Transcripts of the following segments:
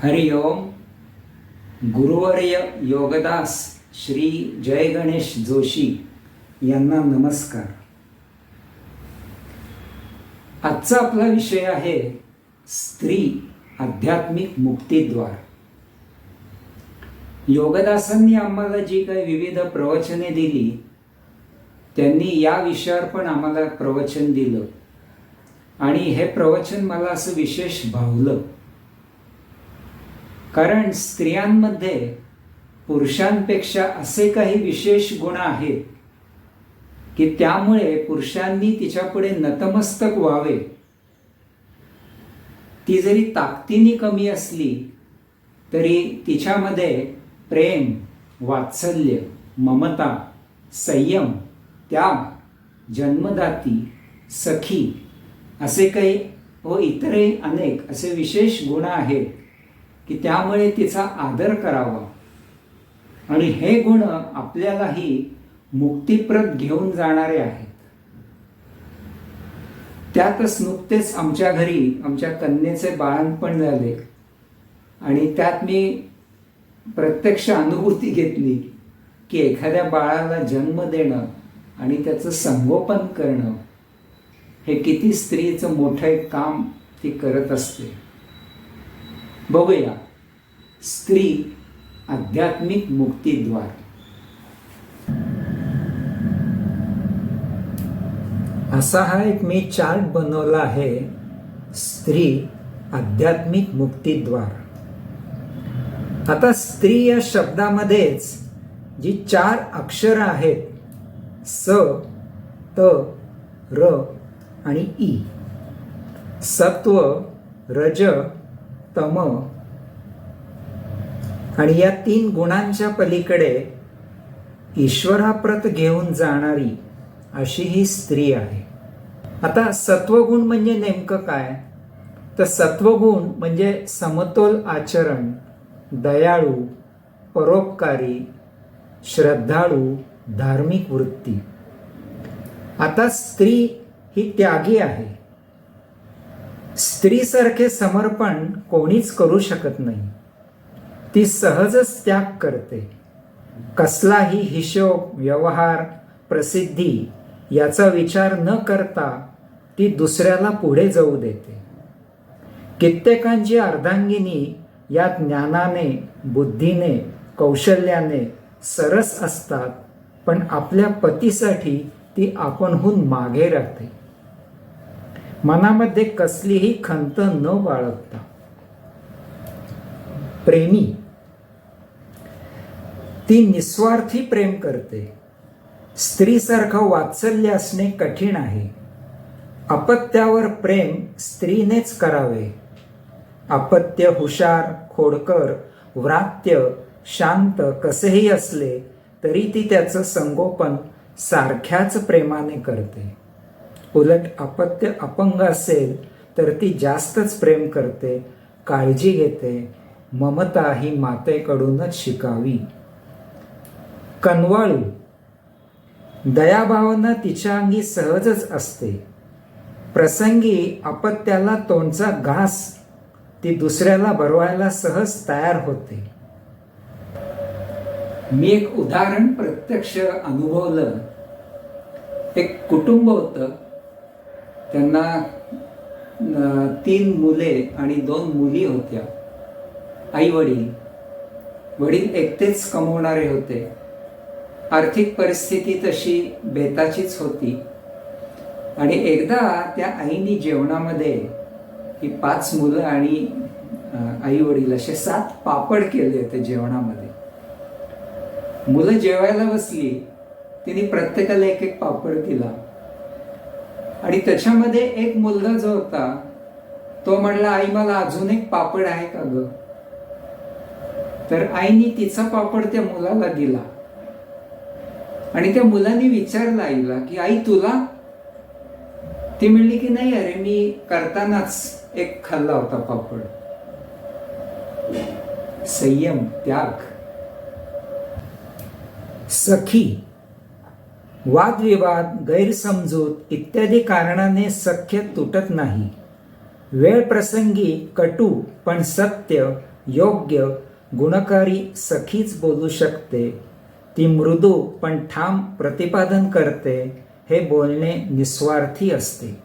हरि ओम. गुरुवर्य योगदास श्री जय गणेश जोशी यांना नमस्कार. आजचा आपला विषय आहे स्त्री आध्यात्मिक मुक्तीद्वार. योगदासांनी आम्हाला जी काही विविध प्रवचने दिली त्यांनी या विषयावर पण आम्हाला प्रवचन दिलं आणि हे प्रवचन मला असं विशेष भावलं, कारण स्त्रियांमध्ये पुरुषांपेक्षा असे काही विशेष गुण आहेत की त्यामुळे पुरुषांनी तिच्यापुढे नतमस्तक व्हावे. ती जरी ताकदीने कमी असली तरी तिच्यामध्ये प्रेम, वात्सल्य, ममता, संयम, त्याग, जन्मदाती, सखी असे काही व इतरही अनेक असे विशेष गुण आहेत की त्यामुळे तिचा आदर करावा आणि हे गुण आपल्यालाही मुक्तिप्रद घेऊन जाणारे आहेत. त्यातच नुकतेच आमच्या घरी आमच्या कन्येचे बाळंतपण झाले आणि त्यात मी प्रत्यक्ष अनुभूती घेतली की एखाद्या बाळाला जन्म देणं आणि त्याचं संगोपन करणं हे किती स्त्रीचं मोठं एक काम ती करत असते. बघूया स्त्री आध्यात्मिक मुक्तीद्वार. असा हा एक मी चार्ट बनवला आहे, स्त्री आध्यात्मिक मुक्तीद्वार. आता स्त्री या शब्दामध्येच जी 4 अक्षर आहेत स, त, र आणि ई, सत्व, रज, तम आणि या 3 गुणांच्या पलीकडे ईश्वराप्रत घेऊन जाणारी अशी ही स्त्री आहे. आता सत्वगुण म्हणजे नेमकं काय, तर सत्वगुण म्हणजे समतोल आचरण, दयाळू, परोपकारी, श्रद्धाळू, धार्मिक वृत्ती. आता स्त्री ही त्यागी आहे. स्त्रीसारखे समर्पण कोणीच करू शकत नाही. ती सहजच त्याग करते. कसलाही हिशोब, व्यवहार, प्रसिद्धी याचा विचार न करता ती दुसऱ्याला पुढे जाऊ देते. कित्येकांची अर्धांगिनी या ज्ञानाने, बुद्धीने, कौशल्याने सरस असतात, पण आपल्या पतीसाठी ती आपणहून मागे राहते, मनामध्ये कसलीही खंत न बाळगता. प्रेमी, ती निस्वार्थी प्रेम करते. स्त्रीसारखं वात्सल्य असणे कठीण आहे. अपत्यावर प्रेम स्त्रीनेच करावे. अपत्य हुशार, खोडकर, व्रात्य, शांत कसेही असले तरी ती त्याचं संगोपन सारख्याच प्रेमाने करते. उलट अपत्य अपंग असेल तर ती जास्तच प्रेम करते, काळजी घेते. ममता ही मातेकडूनच शिकावी. कनवाळू, दयाभावना तिच्या अंगी सहजच असते. प्रसंगी अपत्याला तोंडचा घास ती दुसऱ्याला भरवायला सहज तयार होते. मी एक उदाहरण प्रत्यक्ष अनुभवलं. एक कुटुंब होतं, त्यांना 3 मुले आणि 2 मुली होत्या. आई वडील एकटेच कमवणारे होते. आर्थिक परिस्थिती तशी बेताचीच होती आणि एकदा त्या आईनी जेवणामध्ये ही 5 मुलं आणि आई वडील असे 7 पापड केले होते जेवणामध्ये. मुलं जेवायला बसली, तिने प्रत्येकाला एक पापड दिला आणि त्याच्यामध्ये एक मुलगा जो होता तो म्हणला, आई मला अजून एक पापड आहे का ग? तर आईनी तिचा पापड त्या मुलाला दिला आणि त्या मुलाने विचारलं आईला की आई तुला? ती म्हणली की नाही, अरे मी करतानाच एक खाल्ला होता पापड. संयम, त्याग. सखी, वादविवाद, गैरसमजूत इत्यादी कारणाने सख्य तुटत नाही. वेळ प्रसंगी कटू पण सत्य योग्य गुणकारी सखीच बोलू शकते. ती मृदू पण ठाम प्रतिपादन करते. हे बोलणे निस्वार्थी असते.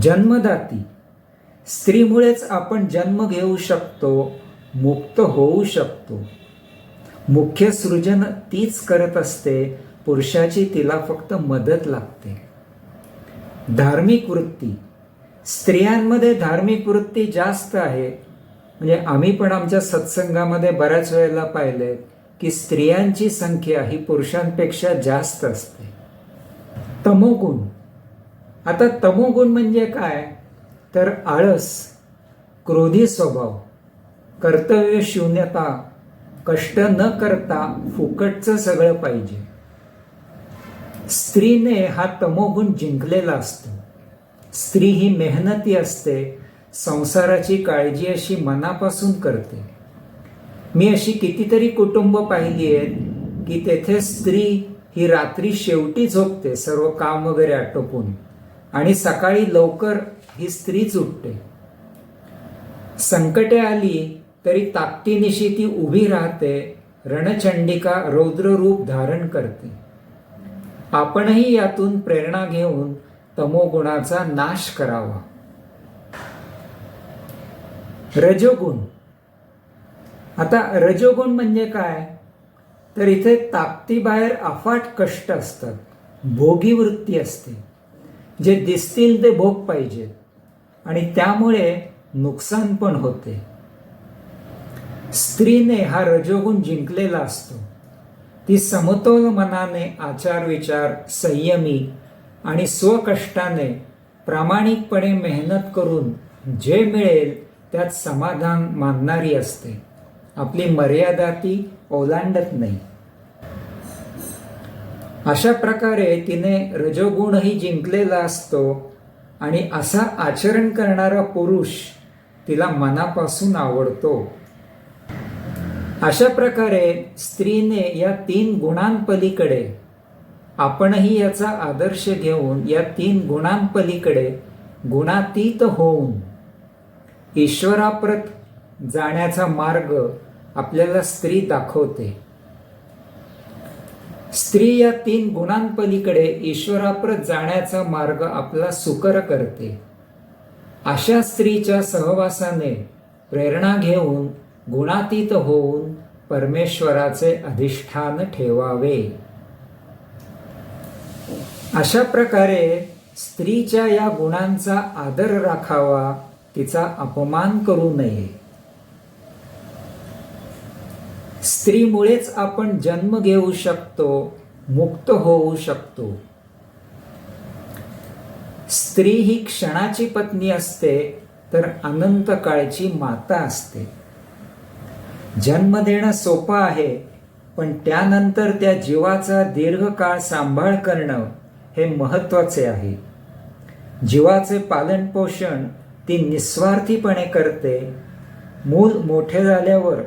जन्मदाती. स्त्रीमुळेच आपण जन्म घेऊ शकतो, मुक्त होऊ शकतो. मुख्य सृजन तीच करत असते, पुरुषाची तिला फक्त मदत लागते. धार्मिक वृत्ती. स्त्रियांमध्ये धार्मिक वृत्ती जास्त आहे. म्हणजे आम्ही पण आमच्या सत्संगामध्ये बऱ्याच वेळेला पाहिले की स्त्रियांची संख्या ही पुरुषांपेक्षा जास्त असते. तमोगुण. आता तमोगुण म्हणजे काय तर आळस, क्रोधी स्वभाव, कर्तव्य शून्यता, कष्ट न करता फुकटचं सगळं पाहिजे. स्त्रीने हा तमोगुण जिंकलेला असतो. स्त्री ही मेहनती असते, संसाराची काळजी अशी मनापासून करते. मी अशी कितीतरी कुटुंब पाहिली आहेत की तेथे स्त्री ही रात्री शेवटी झोपते, सर्व काम वगैरे आटोपून, आणि सकाळी लवकर ही स्त्रीच उठते. संकटे आली तरी ताकदीनिशी ती उभी राहते, रणचंडिका रौद्र रूप धारण करते. आपणही यातून प्रेरणा घेऊन तमोगुणाचा नाश करावा. रजोगुण. आता रजोगुण म्हणजे काय तर इथे ताकदीबाहेर अफाट कष्ट असतात, भोगी वृत्ती असते. जे दिसतील ते भोग पाहिजेत आणि त्यामुळे नुकसान पण होते. स्त्रीने हा रजोगुण जिंकलेला असतो. ती समतोल मनाने आचार विचार, संयमी आणि स्वकष्टाने प्रामाणिकपणे मेहनत करून जे मिळेल त्यात समाधान मानणारी असते. आपली मर्यादा ती ओलांडत नाही. अशा प्रकारे तिने रजोगुणही जिंकलेला असतो आणि असा आचरण करणारा पुरुष तिला मनापासून आवडतो. अशा प्रकारे स्त्रीने या 3 गुणांपलीकडे, आपणही याचा आदर्श घेऊन या 3 गुणांपलीकडे गुणातीत होऊन ईश्वराप्रत जाण्याचा मार्ग आपल्याला स्त्री दाखवते. स्त्री या 3 गुणांपलीकडे ईश्वराप्रत जाण्याचा मार्ग आपला सुकर करते. अशा स्त्रीच्या सहवासाने प्रेरणा घेऊन गुणातीत होऊन परमेश्वराचे अधिष्ठान ठेवावे. अशा प्रकारे स्त्रीच्या या गुणांचा आदर राखावा, तिचा अपमान करू नये. स्त्रीमुळेच आपण जन्म घेऊ शकतो, मुक्त होऊ शकतो. स्त्री ही क्षणाची पत्नी असते तर अनंत काळची माता असते. जन्म देणं सोपं आहे, पण त्यानंतर त्या जीवाचा दीर्घकाळ सांभाळ करणं हे महत्वाचे आहे. जीवाचे पालन पोषण ती निस्वार्थीपणे करते. मूल मोठे झाल्यावर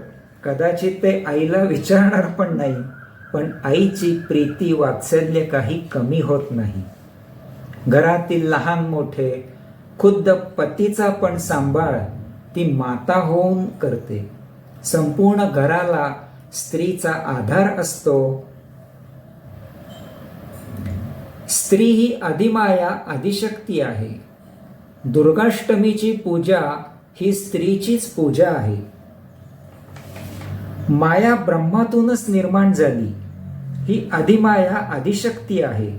कदाचित ते आईला विचारणार पण नाही, पण आईची प्रीती वात्सल्य काही कमी होत नाही. घरातील लहान मोठे, खुद्द पतीचा पण सांभाळ ती माता होऊन करते. संपूर्ण घराला स्त्रीचा आधार असतो. स्त्री ही अधिमाया, आदिशक्ती आहे. दुर्गाष्टमीची पूजा ही स्त्रीचीच पूजा आहे. माया ब्रह्मातूनच निर्माण झाली. ही अधिमाया, आदिशक्ती आहे.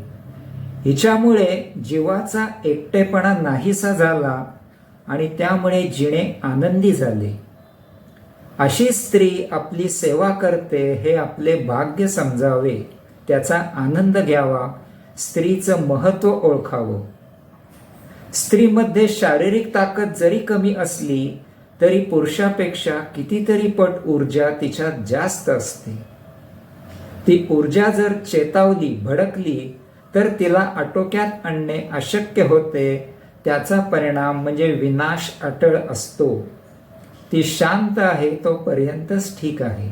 हिच्यामुळे जीवाचा एकटेपणा नाहीसा झाला आणि त्यामुळे जिणे आनंदी झाले. अशी स्त्री आपली सेवा करते हे आपले भाग्य समजावे, त्याचा आनंद घ्यावा, स्त्रीचं महत्त्व ओळखावं. स्त्रीमध्ये शारीरिक ताकद जरी कमी असली तरी पुरुषापेक्षा कितीतरी पट ऊर्जा तिच्यात जास्त असते. ती ऊर्जा जर चेतावली, भडकली तर तिला आटोक्यात आणणे अशक्य होते. त्याचा परिणाम म्हणजे विनाश अटळ असतो. ती शांत आहे तोपर्यंतच ठीक आहे.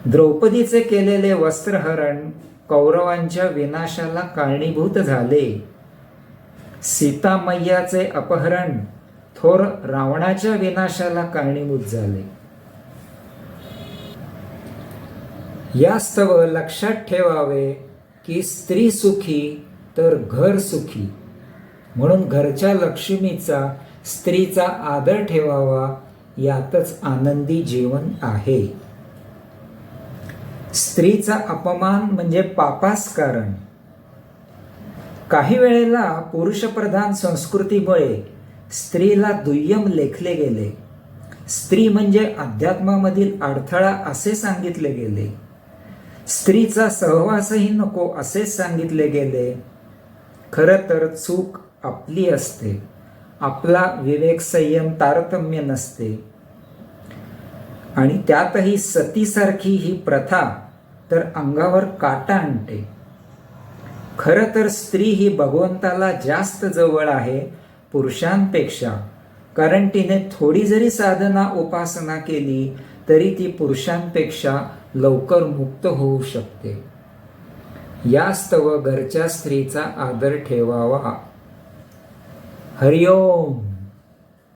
द्रौपदीचे केलेले वस्त्रहरण कौरवांच्या विनाशाला कारणीभूत झाले. सीता मैयाचे अपहरण थोर रावणाच्या विनाशाला कारणीभूत झाले. यास्तव लक्षात ठेवावे की स्त्री सुखी तर घर सुखी. म्हणून घरच्या लक्ष्मीचा, स्त्रीचा आदर ठेवावा, यातच आनंदी जीवन आहे. स्त्रीचा अपमान म्हणजे पापास कारण. काही वेळेला पुरुषप्रधान संस्कृतीमुळे स्त्रीला दुय्यम लेखले गेले. स्त्री म्हणजे अध्यात्मामधील अडथळा असे सांगितले गेले. स्त्रीचा सहवासही नको असे सांगितले गेले. खरं तर चूक आपली असते. आपला विवेक संयम तारतम्य नसते. आणि त्यातही सतीसारखी ही प्रथा तर अंगावर काटा आणते. खरं तर स्त्री ही भगवंताला जास्त जवळ आहे पुरुषांपेक्षा. कारण तिने थोडी जरी साधना उपासना केली तरी ती पुरुषांपेक्षा लवकर मुक्त होऊ शकते. यास्तव घरच्या स्त्रीचा आदर ठेवावा. हरिओम.